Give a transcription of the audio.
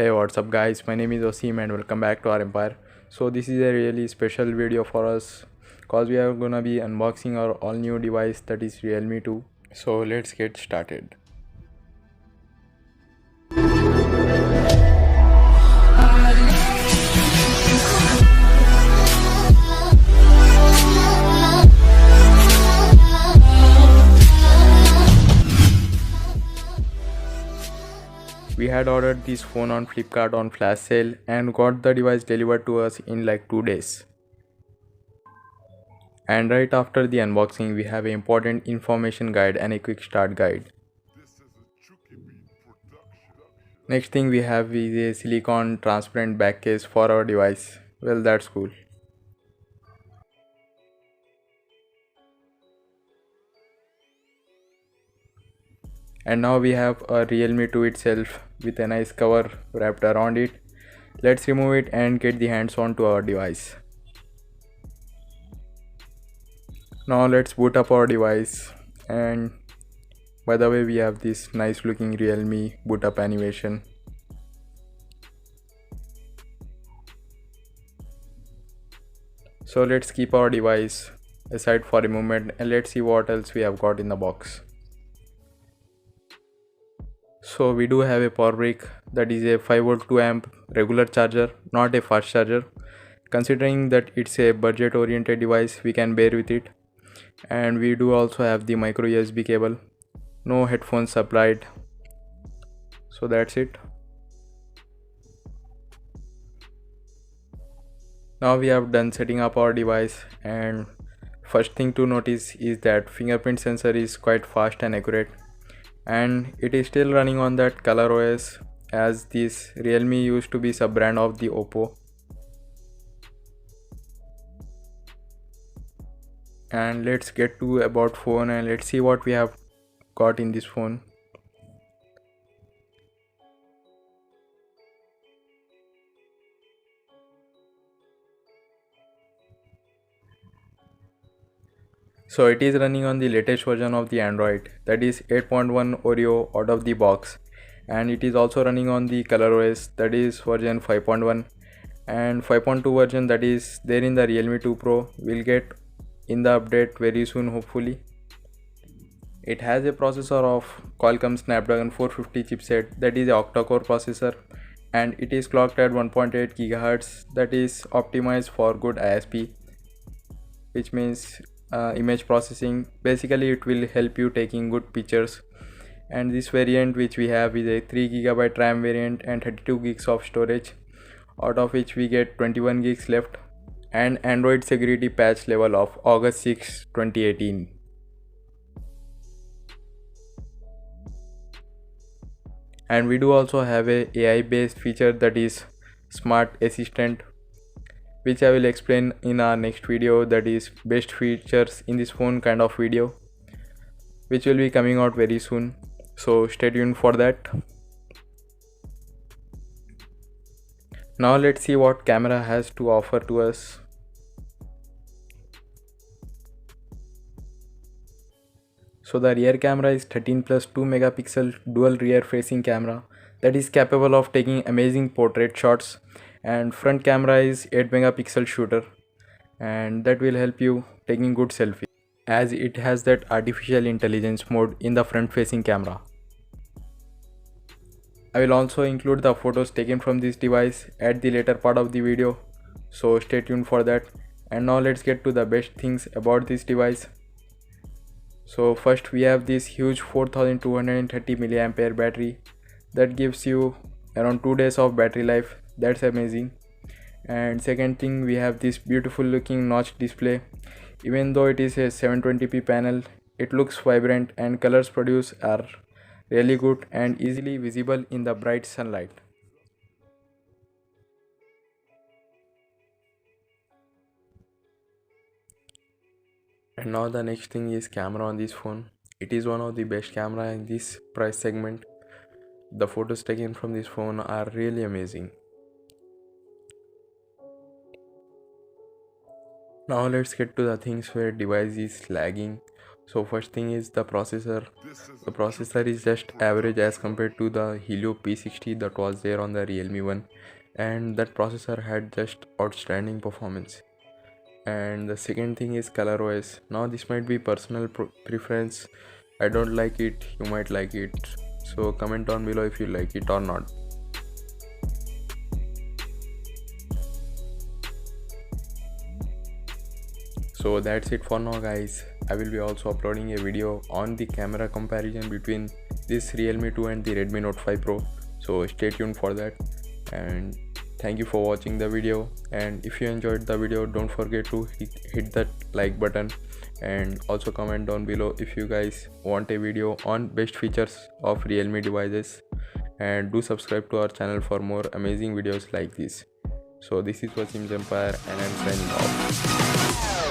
Hey, what's up guys, my name is Waseem and welcome back to our empire. So this is a really special video for us cause we are gonna be unboxing our all new device, that is Realme 2. So let's get started. We had ordered this phone on Flipkart on flash sale and got the device delivered to us in like 2 days. And right after the unboxing we have an important information guide and a quick start guide. Next thing we have is a silicone transparent back case for our device. Well, that's cool. And now we have a Realme 2 itself with a nice cover wrapped around it. Let's remove it and get the hands on to our device. Now let's boot up our device, and by the way we have this nice looking Realme boot up animation. So let's keep our device aside for a moment and let's see what else we have got in the box. So we do have a power brick, that is a 5V 2A regular charger, not a fast charger. Considering that it's a budget oriented device, we can bear with it. And we do also have the micro USB cable, no headphones supplied. So that's it. Now we have done setting up our device, and first thing to notice is that fingerprint sensor is quite fast and accurate, and it is still running on that color OS, as this Realme used to be sub brand of the Oppo. And let's get to about phone and let's see what we have got in this phone. So it is running on the latest version of the Android, that is 8.1 Oreo out of the box, and it is also running on the ColorOS, that is version 5.1, and 5.2 version that is there in the Realme 2 Pro will get in the update very soon hopefully. It has a processor of Qualcomm Snapdragon 450 chipset, that is a octa-core processor, and it is clocked at 1.8 GHz, that is optimized for good ISP, which means image processing. Basically it will help you taking good pictures. And this variant which we have is a 3GB RAM variant and 32 gigs of storage, out of which we get 21 gigs left, and Android security patch level of August 6, 2018. And we do also have a AI based feature, that is Smart Assistant, which I will explain in our next video, that is best features in this phone kind of video, which will be coming out very soon, so stay tuned for that. Now let's see what camera has to offer to us. So the rear camera is 13 plus 2 megapixel dual rear facing camera that is capable of taking amazing portrait shots, and front camera is 8 megapixel shooter, and that will help you taking good selfie, as it has that artificial intelligence mode in the front facing camera. I will also include the photos taken from this device at the later part of the video, so stay tuned for that. And now let's get to the best things about this device. So first we have this huge 4230 mAh battery that gives you around 2 days of battery life. That's amazing. And second thing, we have this beautiful looking notch display. Even though it is a 720p panel, it looks vibrant and colors produced are really good and easily visible in the bright sunlight. And now the next thing is camera on this phone. It is one of the best camera in this price segment. The photos taken from this phone are really amazing. Now let's get to the things where device is lagging. So first thing is the processor. The processor is just average as compared to the Helio P60 that was there on the Realme one, and that processor had just outstanding performance. And the second thing is ColorOS. Now this might be personal preference. I don't like it, you might like it. So comment down below if you like it or not. So that's it for now guys. I will be also uploading a video on the camera comparison between this Realme 2 and the Redmi Note 5 Pro. So stay tuned for that, and thank you for watching the video. And if you enjoyed the video, don't forget to hit that like button, and also comment down below if you guys want a video on best features of Realme devices, and do subscribe to our channel for more amazing videos like this. So this is WASEEM'S Empire, and I'm signing off.